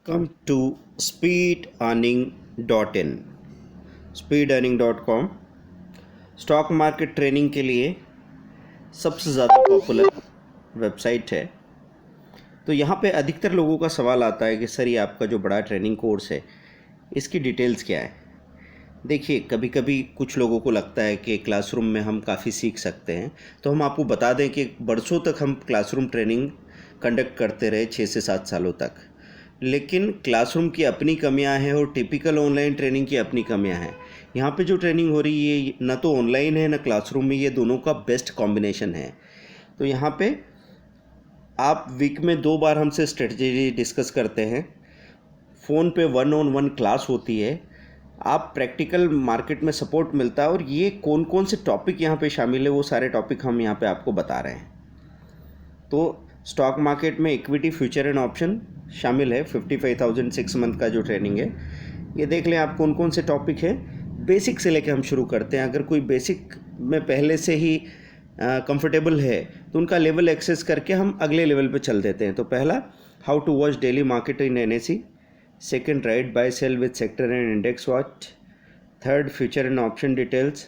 Come to speedearning.in speedearning.com stock market training के लिए सबसे ज़्यादा पॉपुलर वेबसाइट है। तो यहाँ पे अधिकतर लोगों का सवाल आता है कि सर ये आपका जो बड़ा ट्रेनिंग कोर्स है इसकी डिटेल्स क्या है। देखिए, कभी कभी कुछ लोगों को लगता है कि क्लासरूम में हम काफ़ी सीख सकते हैं, तो हम आपको बता दें कि बरसों तक हम क्लासरूम ट्रेनिंग कंडक्ट करते रहे, 6 से 7 सालों तक। लेकिन क्लासरूम की अपनी कमियां हैं और टिपिकल ऑनलाइन ट्रेनिंग की अपनी कमियां हैं। यहाँ पे जो ट्रेनिंग हो रही है ना तो ऑनलाइन है ना क्लासरूम में, ये दोनों का बेस्ट कॉम्बिनेशन है। तो यहाँ पे आप वीक में 2 बार हमसे स्ट्रेटजी डिस्कस करते हैं। फ़ोन पे 1-on-1 क्लास होती है। आप प्रैक्टिकल मार्केट में सपोर्ट मिलता है और ये कौन कौन से टॉपिक यहाँ पे शामिल है वो सारे टॉपिक हम यहाँ पे आपको बता रहे हैं। तो स्टॉक मार्केट में इक्विटी, फ्यूचर एंड ऑप्शन शामिल है। 55,000 6 मंथ का जो ट्रेनिंग है, ये देख लें आप कौन कौन से टॉपिक है। बेसिक से लेकर हम शुरू करते हैं। अगर कोई बेसिक में पहले से ही कंफर्टेबल है तो उनका लेवल एक्सेस करके हम अगले लेवल पे चल देते हैं। तो पहला, how to watch daily market in NSE। Second, right buy sell with sector and index watch. Third, future and option details.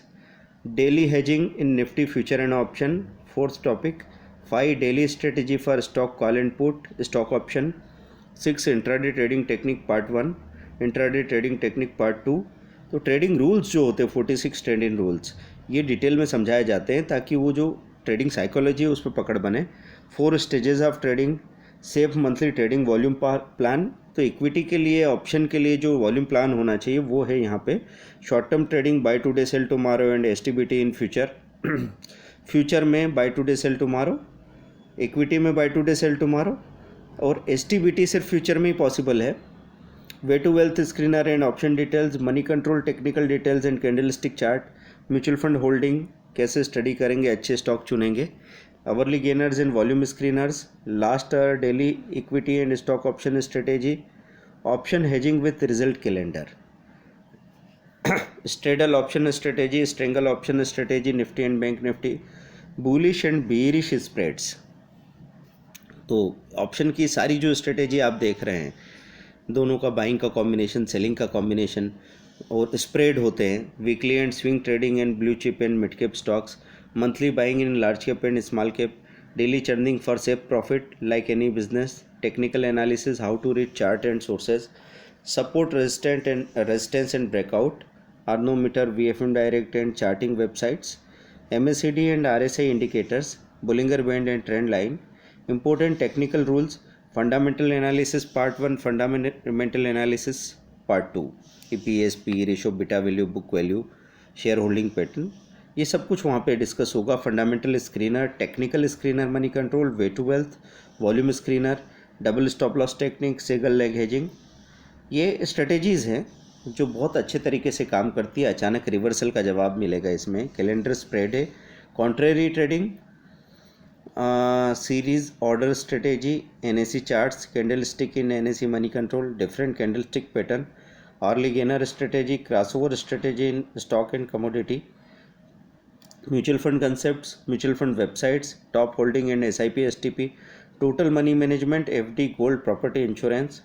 Daily hedging in Nifty future and option. Fourth topic, 5 daily strategy for stock call and put stock option. 6 intraday trading technique part 1, intraday trading technique part 2। तो trading rules जो होते हैं 46 trading rules, ये detail में समझाए जाते हैं ताकि वो जो ट्रेडिंग साइकोलॉजी है उस पर पकड़ बने। 4 stages of trading, safe monthly trading volume plan. तो इक्विटी के लिए, ऑप्शन के लिए जो वॉल्यूम प्लान होना चाहिए वो है यहाँ पे। Short term trading, buy today sell tomorrow and STBT in future. Future में buy today sell tomorrow, equity में बाय टुडे सेल टुमारो, और STBT सिर्फ फ्यूचर में ही पॉसिबल है। Way to wealth screener and option details, Moneycontrol technical details and candlestick chart. Mutual fund holding कैसे study करेंगे, अच्छे stock चुनेंगे। Hourly gainers and volume screeners. Last daily equity and stock option strategy. Option hedging with result calendar. Straddle option strategy, strangle option strategy, Nifty and bank Nifty. Bullish and bearish spreads. तो option की सारी जो strategy आप देख रहे हैं, दोनों का बाइंग का कॉम्बिनेशन, सेलिंग का कॉम्बिनेशन, और स्प्रेड होते हैं। Weekly and swing trading and blue chip and mid cap stocks. Monthly buying in large cap and small cap. Daily churning for safe profit like any business. Technical analysis, how to read chart and sources. Support resistance and breakout. आर्नोमीटर, VFM direct and charting websites. MACD and RSI indicators, Bollinger Band and trend line. Important technical rules, fundamental analysis part 1, fundamental analysis part 2, EPS, PE ratio, beta value, book value, share holding pattern, ये सब कुछ वहाँ पे discuss होगा। Fundamental screener, technical screener, Moneycontrol, way to wealth, volume screener, double stop loss technique, single leg hedging. ये strategies हैं जो बहुत अच्छे तरीके से काम करती है। अचानक रिवर्सल का जवाब मिलेगा इसमें। कैलेंडर स्प्रेड है, contrary trading, series order strategy, NSE charts, candle stick in NSE money control, different candle stick pattern, early gainer strategy, crossover strategy in stock and commodity, mutual fund concepts, mutual fund websites, top holding and SIP STP, total money management, FD, gold, property insurance,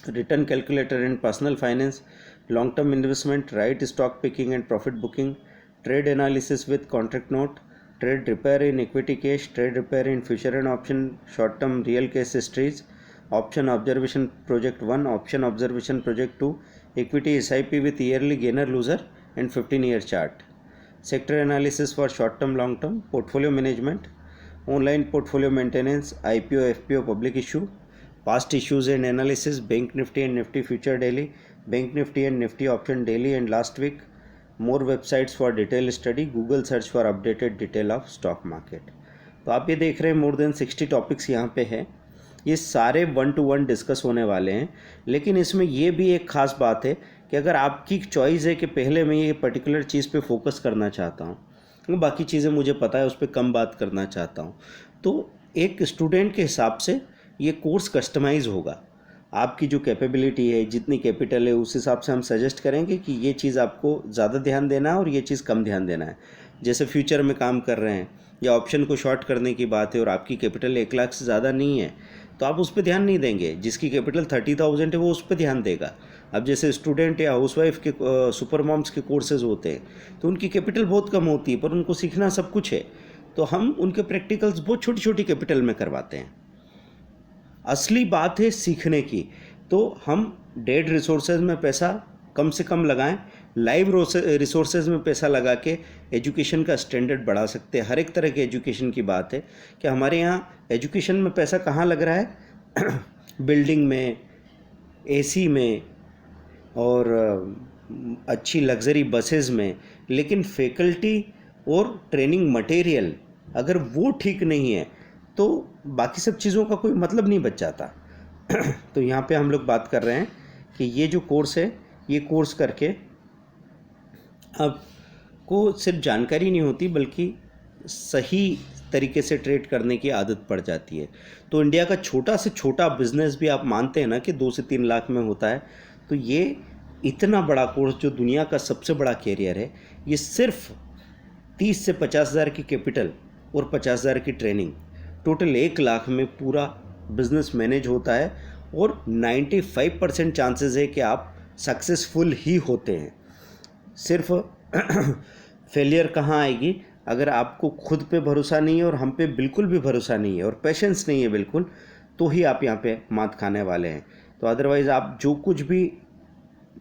return calculator and personal finance, long term investment, right stock picking and profit booking, trade analysis with contract note, trade repair in equity case, trade repair in future and option, short term real case histories, option observation project 1, option observation project 2, equity SIP with yearly gainer loser and 15-year chart, sector analysis for short term long term, portfolio management, online portfolio maintenance, IPO FPO public issue, past issues and analysis, bank nifty and nifty future daily, bank nifty and nifty option daily and last week, more websites for detailed study, Google search for updated detail of stock market। तो आप ये देख रहे हैं more than 60 topics यहाँ पे है। ये सारे 1-to-1 डिस्कस होने वाले हैं। लेकिन इसमें ये भी एक ख़ास बात है कि अगर आपकी चॉइस है कि पहले मैं ये पर्टिकुलर चीज़ पे फोकस करना चाहता हूँ, बाकी चीज़ें मुझे पता है उस पर कम बात करना चाहता हूँ, तो एक स्टूडेंट के हिसाब से ये कोर्स कस्टमाइज होगा। आपकी जो कैपेबिलिटी है, जितनी कैपिटल है, उस हिसाब से हम सजेस्ट करेंगे कि ये चीज़ आपको ज़्यादा ध्यान देना है और ये चीज़ कम ध्यान देना है। जैसे फ्यूचर में काम कर रहे हैं या ऑप्शन को शॉर्ट करने की बात है और आपकी कैपिटल 1 लाख से ज़्यादा नहीं है तो आप उस पर ध्यान नहीं देंगे। जिसकी कैपिटल 30,000 है वो उस पर ध्यान देगा। अब जैसे स्टूडेंट या हाउसवाइफ के सुपर मॉम्स के कोर्सेज होते हैं तो उनकी कैपिटल बहुत कम होती है पर उनको सीखना सब कुछ है, तो हम उनके प्रैक्टिकल्स बहुत छोटी छोटी कैपिटल में करवाते हैं। असली बात है सीखने की, तो हम डेड रिसोर्सेज में पैसा कम से कम लगाएं, लाइव रिसोर्सेज में पैसा लगा के एजुकेशन का स्टैंडर्ड बढ़ा सकते हैं। हर एक तरह के एजुकेशन की बात है कि हमारे यहाँ एजुकेशन में पैसा कहाँ लग रहा है बिल्डिंग में, एसी में और अच्छी लग्जरी बसेस में, लेकिन फैकल्टी और ट्रेनिंग मटेरियल अगर वो ठीक नहीं है तो बाकी सब चीज़ों का कोई मतलब नहीं बच जाता। तो यहाँ पे हम लोग बात कर रहे हैं कि ये जो कोर्स है, ये कोर्स करके आपको सिर्फ जानकारी नहीं होती बल्कि सही तरीके से ट्रेड करने की आदत पड़ जाती है। तो इंडिया का छोटा से छोटा बिजनेस भी आप मानते हैं ना कि 2 से 3 लाख में होता है, तो ये इतना बड़ा कोर्स जो दुनिया का सबसे बड़ा कैरियर है, ये सिर्फ 30 से 50,000 की कैपिटल और 50,000 की ट्रेनिंग, टोटल 1 लाख में पूरा बिजनेस मैनेज होता है और 95% चांसेस है कि आप सक्सेसफुल ही होते हैं। सिर्फ फेलियर कहाँ आएगी, अगर आपको खुद पे भरोसा नहीं है और हम पे बिल्कुल भी भरोसा नहीं है और पेशेंस नहीं है बिल्कुल, तो ही आप यहाँ पे मात खाने वाले हैं। तो अदरवाइज़ आप जो कुछ भी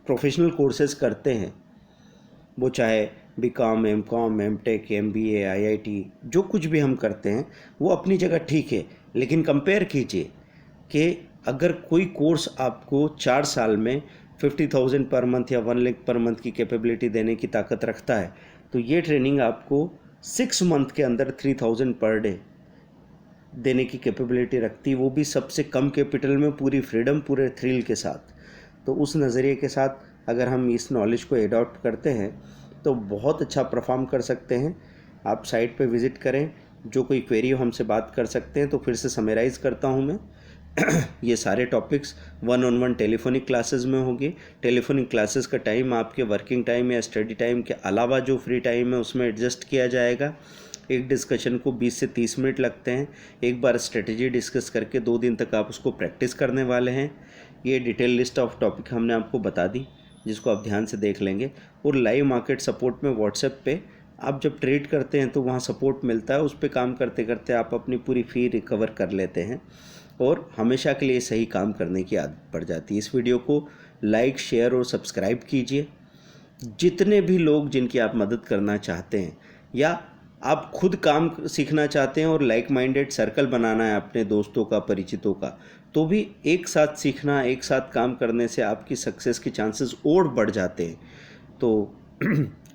प्रोफेशनल कोर्सेज करते हैं, वो चाहे BCom, MCom, MTech, MBA, IIT, जो कुछ भी हम करते हैं वो अपनी जगह ठीक है, लेकिन कंपेयर कीजिए कि अगर कोई कोर्स आपको 4 साल में 50,000 पर मंथ या 1 लाख पर मंथ की कैपेबिलिटी देने की ताकत रखता है, तो ये ट्रेनिंग आपको 6 मंथ के अंदर 3,000 पर डे देने की कैपेबिलिटी रखती है, वो भी सबसे कम कैपिटल में, पूरी फ्रीडम, पूरे थ्रिल के साथ। तो उस नज़रिए के साथ अगर हम इस नॉलेज को एडॉप्ट करते हैं तो बहुत अच्छा परफॉर्म कर सकते हैं। आप साइट पे विज़िट करें, जो कोई क्वेरी हो हमसे बात कर सकते हैं। तो फिर से समराइज़ करता हूँ मैं ये सारे टॉपिक्स 1-on-1 टेलीफोनिक क्लासेस में होंगे। टेलीफोनिक क्लासेस का टाइम आपके वर्किंग टाइम या स्टडी टाइम के अलावा जो फ्री टाइम है उसमें एडजस्ट किया जाएगा। एक डिस्कशन को 20 से 30 मिनट लगते हैं। एक बार स्ट्रेटजी डिस्कस करके 2 दिन तक आप उसको प्रैक्टिस करने वाले हैं। ये डिटेल लिस्ट ऑफ टॉपिक हमने आपको बता दी, जिसको आप ध्यान से देख लेंगे। और लाइव मार्केट सपोर्ट में व्हाट्सएप पे आप जब ट्रेड करते हैं तो वहाँ सपोर्ट मिलता है, उस पर काम करते करते आप अपनी पूरी फ़ी रिकवर कर लेते हैं और हमेशा के लिए सही काम करने की आदत पड़ जाती है। इस वीडियो को लाइक, शेयर और सब्सक्राइब कीजिए। जितने भी लोग जिनकी आप मदद करना चाहते हैं या आप खुद काम सीखना चाहते हैं और लाइक माइंडेड सर्कल बनाना है अपने दोस्तों का, परिचितों का, तो भी एक साथ सीखना, एक साथ काम करने से आपकी सक्सेस के चांसेस और बढ़ जाते हैं। तो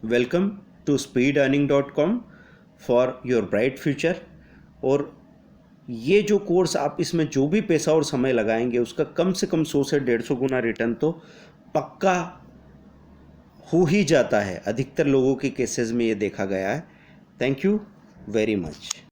welcome to speedearning.com for your bright future. और ये जो कोर्स आप इसमें जो भी पैसा और समय लगाएंगे उसका कम से कम 100 से 150 गुना रिटर्न तो पक्का हो ही जाता है। अधिकतर लोगों के केसेस में ये देखा गया है। Thank you very much.